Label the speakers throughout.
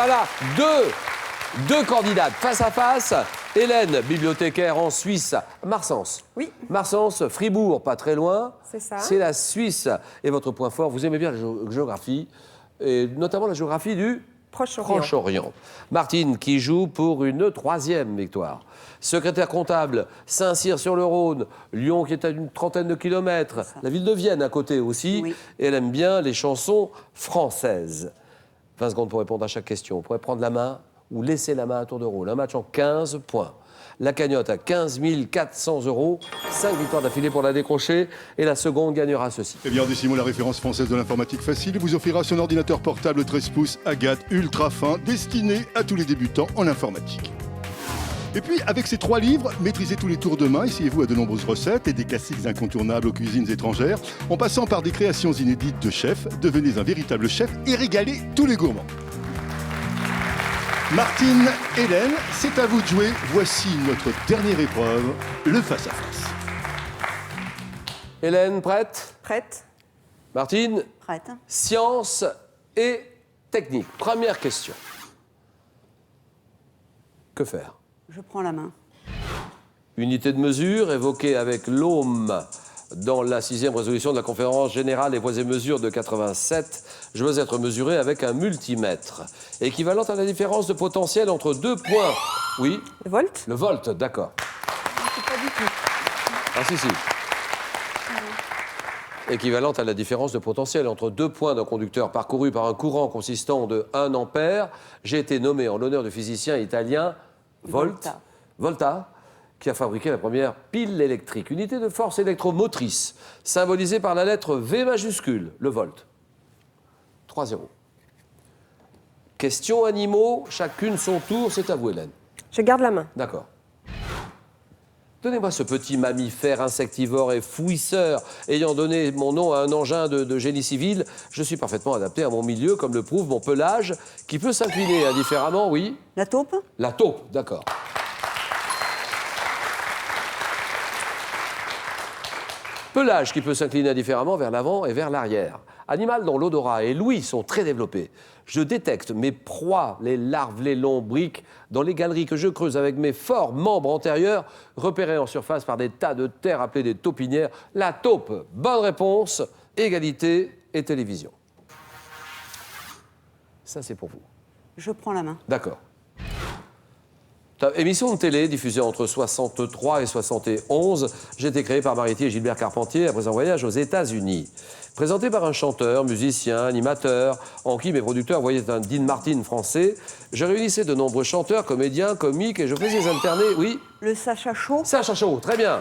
Speaker 1: Voilà, deux candidates face à face. Hélène, bibliothécaire en Suisse, Marsens.
Speaker 2: Oui.
Speaker 1: Marsens, Fribourg, pas très loin.
Speaker 2: C'est ça.
Speaker 1: C'est la Suisse. Et votre point fort, vous aimez bien la géographie, et notamment la géographie du Proche-Orient. Martine qui joue pour une 3e victoire. Secrétaire comptable, Saint-Cyr-sur-le-Rhône, Lyon qui est à une trentaine de kilomètres, la ville de Vienne à côté aussi.
Speaker 2: Oui.
Speaker 1: Et elle aime bien les chansons françaises. 20 secondes pour répondre à chaque question. Vous pourrez prendre la main ou laisser la main à tour de rôle. Un match en 15 points. La cagnotte à 15 400 €. 5 victoires d'affilée pour la décrocher. Et la seconde gagnera ceci.
Speaker 3: Eh bien, Décimo, la référence française de l'informatique facile, vous offrira son ordinateur portable 13 pouces Agathe ultra fin, destiné à tous les débutants en informatique. Et puis, avec ces 3 livres, maîtrisez tous les tours de main, essayez-vous à de nombreuses recettes et des classiques incontournables aux cuisines étrangères, en passant par des créations inédites de chefs, devenez un véritable chef et régalez tous les gourmands. Martine, Hélène, c'est à vous de jouer. Voici notre dernière épreuve, le face-à-face.
Speaker 1: Hélène, prête?
Speaker 2: Prête?
Speaker 1: Martine?
Speaker 2: Prête.
Speaker 1: Science et technique. Première question. Que faire?
Speaker 2: Je prends la main.
Speaker 1: Unité de mesure évoquée avec l'ohm dans la 6e résolution de la conférence générale des poids et mesures de 87. Je veux être mesuré avec un multimètre. Équivalente à la différence de potentiel entre 2 points. Oui?
Speaker 2: Le volt?
Speaker 1: Le volt, d'accord.
Speaker 2: C'est pas du tout.
Speaker 1: Ah si. Équivalente à la différence de potentiel entre 2 points d'un conducteur parcouru par un courant consistant de 1 ampère. J'ai été nommé en l'honneur du physicien italien Volta, qui a fabriqué la première pile électrique. Unité de force électromotrice, symbolisée par la lettre V majuscule, le volt. 3-0. Question animaux, chacune son tour, c'est à vous Hélène.
Speaker 2: Je garde la main.
Speaker 1: D'accord. Donnez-moi ce petit mammifère insectivore et fouisseur ayant donné mon nom à un engin de génie civil. Je suis parfaitement adapté à mon milieu, comme le prouve mon pelage, qui peut s'incliner indifféremment, oui.
Speaker 2: La taupe?
Speaker 1: La taupe, d'accord. Pelage qui peut s'incliner indifféremment vers l'avant et vers l'arrière. Animal dont l'odorat et l'ouïe sont très développés. Je détecte mes proies, les larves, les lombriques, dans les galeries que je creuse avec mes forts membres antérieurs, repérés en surface par des tas de terre appelés des taupinières. La taupe, bonne réponse, égalité et télévision. Ça, c'est pour vous.
Speaker 2: Je prends la main.
Speaker 1: D'accord. Émission de télé diffusée entre 63 et 71. J'ai été créé par Mariti et Gilbert Carpentier après un voyage aux États-Unis. Présenté par un chanteur, musicien, animateur, en qui mes producteurs voyaient un Dean Martin français, je réunissais de nombreux chanteurs, comédiens, comiques et je faisais alterner, oui.
Speaker 2: Le Sacha Chaud?
Speaker 1: Sacha Chaud, très bien.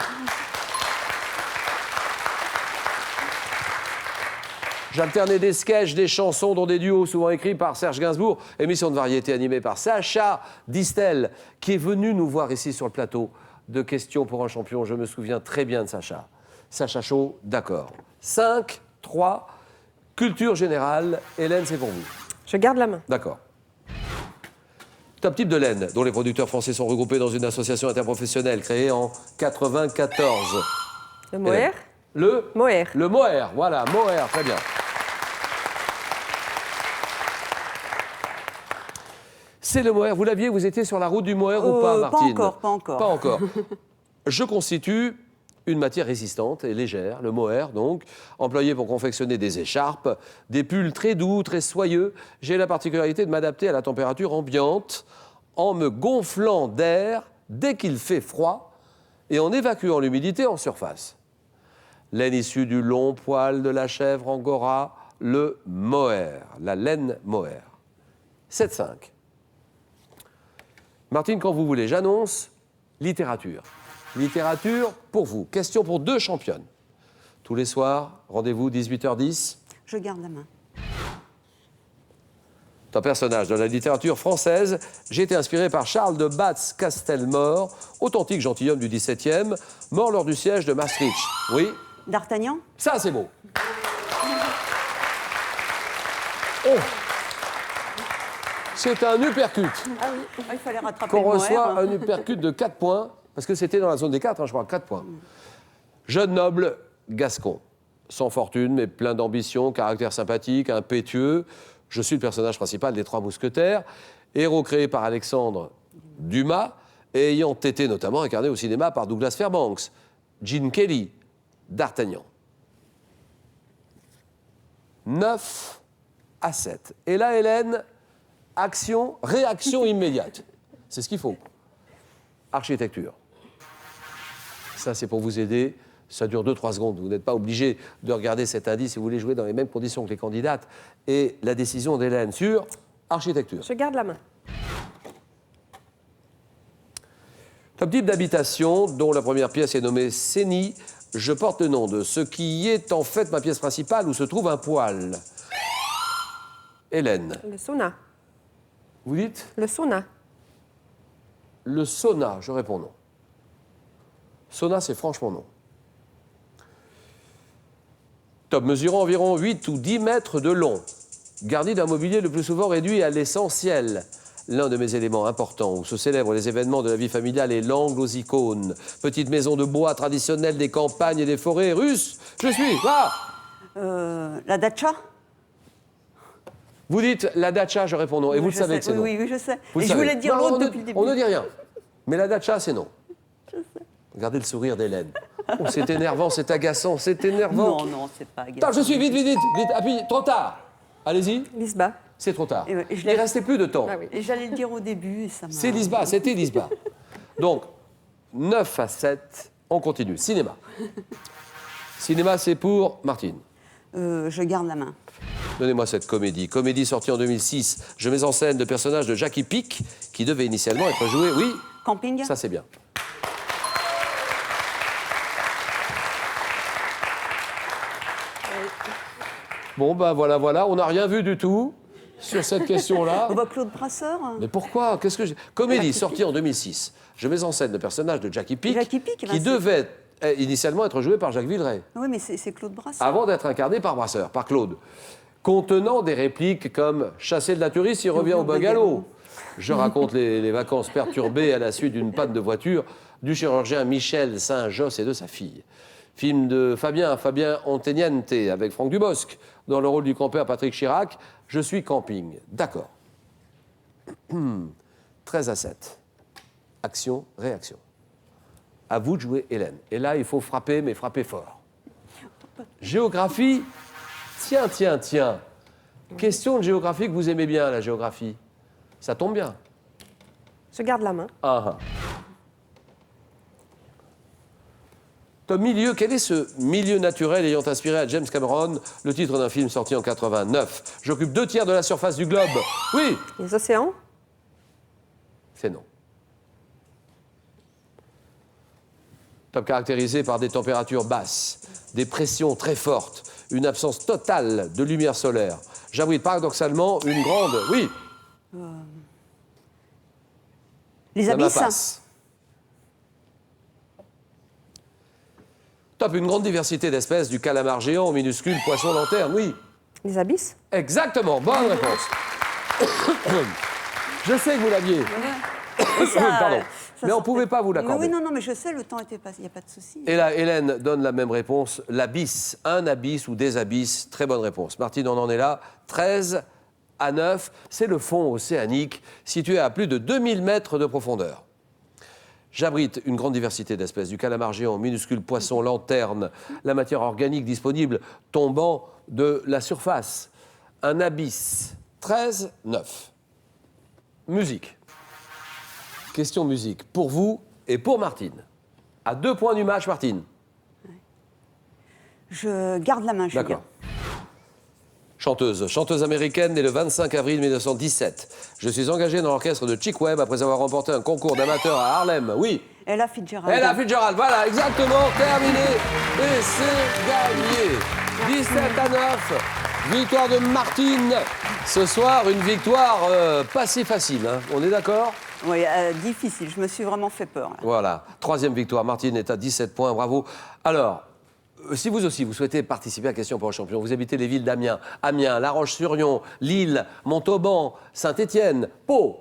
Speaker 1: J'alternais des sketchs, des chansons, dont des duos souvent écrits par Serge Gainsbourg. Émission de variété animée par Sacha Distel, qui est venu nous voir ici sur le plateau de Questions pour un champion. Je me souviens très bien de Sacha. Sacha Chaud, d'accord. 5, 3, culture générale. Hélène, c'est pour vous.
Speaker 2: Je garde la main.
Speaker 1: D'accord. Top type de laine, dont les producteurs français sont regroupés dans une association interprofessionnelle créée en 94.
Speaker 2: Le mohair?
Speaker 1: Le
Speaker 2: Mohair.
Speaker 1: Le mohair, voilà, mohair, très bien. C'est le mohair. Vous l'aviez, vous étiez sur la route du mohair ou pas, Martine?
Speaker 2: Pas encore.
Speaker 1: Pas encore. Je constitue une matière résistante et légère, le mohair donc, employé pour confectionner des écharpes, des pulls très doux, très soyeux. J'ai la particularité de m'adapter à la température ambiante en me gonflant d'air dès qu'il fait froid et en évacuant l'humidité en surface. Laine issue du long poil de la chèvre angora, le mohair, la laine mohair. 7-5. Martine, quand vous voulez, j'annonce littérature. Littérature pour vous. Question pour 2 championnes. Tous les soirs, rendez-vous 18h10.
Speaker 2: Je garde la main.
Speaker 1: Un personnage de la littérature française, j'ai été inspiré par Charles de Batz-Castelmore, authentique gentilhomme du XVIIe, mort lors du siège de Maastricht. Oui?
Speaker 2: D'Artagnan?
Speaker 1: Ça, c'est beau. Oh! C'est un uppercut.
Speaker 2: Ah oui, il fallait rattraper
Speaker 1: Qu'on
Speaker 2: le mohair.
Speaker 1: reçoit un uppercut de 4 points, parce que c'était dans la zone des 4, je crois, 4 points. Jeune noble gascon, sans fortune, mais plein d'ambition, caractère sympathique, impétueux. Je suis le personnage principal des 3 mousquetaires. Héros créé par Alexandre Dumas et ayant été notamment incarné au cinéma par Douglas Fairbanks, Gene Kelly, D'Artagnan. 9 à 7. Et là, Hélène, réaction immédiate. C'est ce qu'il faut. Architecture. Ça, c'est pour vous aider. Ça dure 2-3 secondes. Vous n'êtes pas obligé de regarder cet indice si vous voulez jouer dans les mêmes conditions que les candidates. Et la décision d'Hélène sur architecture.
Speaker 2: Je garde la main.
Speaker 1: Top type d'habitation, dont la première pièce est nommée Sénie. Je porte le nom de ce qui est en fait ma pièce principale où se trouve un poêle. Hélène.
Speaker 2: Le sauna.
Speaker 1: Vous dites?
Speaker 2: Le sauna.
Speaker 1: Le sauna, je réponds non. Sauna, c'est franchement non. Top mesurant environ 8 ou 10 mètres de long, garni d'un mobilier le plus souvent réduit à l'essentiel. L'un de mes éléments importants où se célèbrent les événements de la vie familiale est l'angle aux icônes. Petite maison de bois traditionnelle des campagnes et des forêts russes. Je suis là.
Speaker 2: La datcha.
Speaker 1: Vous dites la datcha, je réponds non. Et
Speaker 2: Oui,
Speaker 1: vous le
Speaker 2: je
Speaker 1: savez
Speaker 2: sais.
Speaker 1: que c'est non.
Speaker 2: Oui, oui, je sais.
Speaker 1: Vous
Speaker 2: Et
Speaker 1: le
Speaker 2: je
Speaker 1: savez.
Speaker 2: voulais dire
Speaker 1: Non,
Speaker 2: l'autre depuis le début.
Speaker 1: On ne dit rien. Mais la datcha, c'est non. Regardez le sourire d'Hélène. Oh, c'est énervant, c'est agaçant, c'est énervant.
Speaker 2: Non, non, c'est pas
Speaker 1: Attends, je suis vite, appuie, trop tard. Allez-y.
Speaker 2: Lisba.
Speaker 1: C'est trop tard.
Speaker 2: Et je
Speaker 1: Il
Speaker 2: l'ai-
Speaker 1: ne restait plus de temps.
Speaker 2: Ah oui. Et j'allais le dire au début et ça m'a...
Speaker 1: C'est Lisba, c'était Lisba. Donc, 9 à 7, on continue. Cinéma. Cinéma, c'est pour Martine.
Speaker 2: Je garde la main.
Speaker 1: Donnez-moi cette comédie. Comédie sortie en 2006. Je mets en scène le personnage de Jackie Pic, qui devait initialement être joué, oui,
Speaker 2: Camping.
Speaker 1: ça c'est bien. Bon, ben voilà, on n'a rien vu du tout sur cette question-là.
Speaker 2: On voit Claude Brasseur.
Speaker 1: Mais pourquoi? Qu'est-ce que Comédie
Speaker 2: Jackie
Speaker 1: sortie en 2006. Je mets en scène le personnage de Jackie Pic,
Speaker 2: Jackie Pic, ben
Speaker 1: qui
Speaker 2: c'est-
Speaker 1: devait initialement être joué par Jacques Villeray,
Speaker 2: Oui, mais c'est Claude Brasseur.
Speaker 1: avant d'être incarné par Brasseur, par Claude. Contenant des répliques comme « Chasser de la touriste, il revient au bungalow ». Je raconte les vacances perturbées à la suite d'une panne de voiture du chirurgien Michel Saint-Josse et de sa fille. Film de Fabien Anteniente avec Franck Dubosc. Dans le rôle du campeur Patrick Chirac, je suis camping. D'accord. 13 à 7. Action, réaction. À vous de jouer, Hélène. Et là, il faut frapper, mais frapper fort. Géographie. Tiens. Question de géographie que vous aimez bien, la géographie. Ça tombe bien.
Speaker 2: Je garde la main.
Speaker 1: Ah. Top milieu, quel est ce milieu naturel ayant inspiré à James Cameron le titre d'un film sorti en 89? J'occupe 2/3 de la surface du globe. Oui,
Speaker 2: Les océans.
Speaker 1: c'est non. Top caractérisé par des températures basses, des pressions très fortes, une absence totale de lumière solaire. J'abrite paradoxalement une grande... Oui,
Speaker 2: Les
Speaker 1: ça
Speaker 2: abysses.
Speaker 1: passe. Top, une grande diversité d'espèces, du calamar géant au minuscule poisson lanterne. Oui,
Speaker 2: Les abysses.
Speaker 1: exactement, bonne réponse. Je sais que vous l'aviez. Pardon. Mais on ne pouvait pas vous l'accorder.
Speaker 2: Oui, non, mais je sais, le temps était passé, il n'y a pas de souci.
Speaker 1: Et là, Hélène donne la même réponse, l'abysse, un abysse ou des abysses, très bonne réponse. Martine, on en est là, 13 à 9, c'est le fond océanique, situé à plus de 2000 mètres de profondeur. J'abrite une grande diversité d'espèces, du calamar géant, minuscule poisson, lanterne, la matière organique disponible tombant de la surface. Un abysse, 13, 9. Musique. Question musique, pour vous et pour Martine. À 2 points du match, Martine.
Speaker 2: Je garde la main, Julien.
Speaker 1: D'accord. Chanteuse américaine née le 25 avril 1917. Je suis engagée dans l'orchestre de Chick Webb après avoir remporté un concours d'amateurs à Harlem. Oui.
Speaker 2: Ella Fitzgerald.
Speaker 1: Ella Fitzgerald, voilà, exactement, terminé. Et c'est gagné. 17 à 9. Victoire de Martine. Ce soir, une victoire pas si facile, hein. On est d'accord?
Speaker 2: Oui, difficile, je me suis vraiment fait peur. Là.
Speaker 1: Voilà. 3e victoire. Martine est à 17 points, bravo. Alors, si vous aussi, vous souhaitez participer à Question pour un champion, vous habitez les villes d'Amiens, La Roche-sur-Yon, Lille, Montauban, Saint-Étienne, Pau,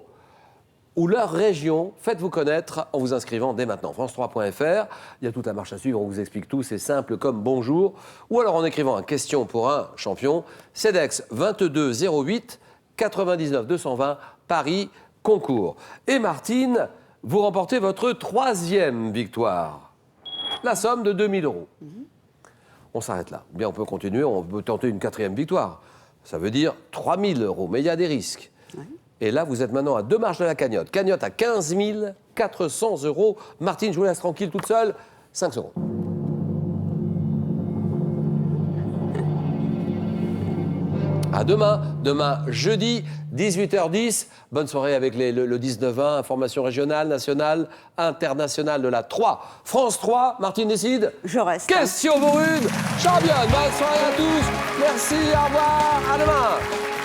Speaker 1: ou leur région, faites-vous connaître en vous inscrivant dès maintenant. France3.fr, il y a toute la marche à suivre, on vous explique tout, c'est simple comme bonjour. Ou alors en écrivant un Question pour un champion, CEDEX 22 08 99 220 Paris, concours. Et Martine, vous remportez votre 3e victoire. La somme de 2 000 €. On s'arrête là. Bien, on peut continuer, on peut tenter une 4e victoire. Ça veut dire 3 000 €, mais il y a des risques. Et là, vous êtes maintenant à 2 marches de la cagnotte. Cagnotte à 15 400 €. Martine, je vous laisse tranquille toute seule. 5 secondes. À demain, jeudi, 18h10. Bonne soirée avec le 19-20, information régionale, nationale, internationale de la 3. France 3, Martine décide.
Speaker 2: Je reste.
Speaker 1: Question pour une championne. Bonne soirée à tous. Merci, au revoir, à demain.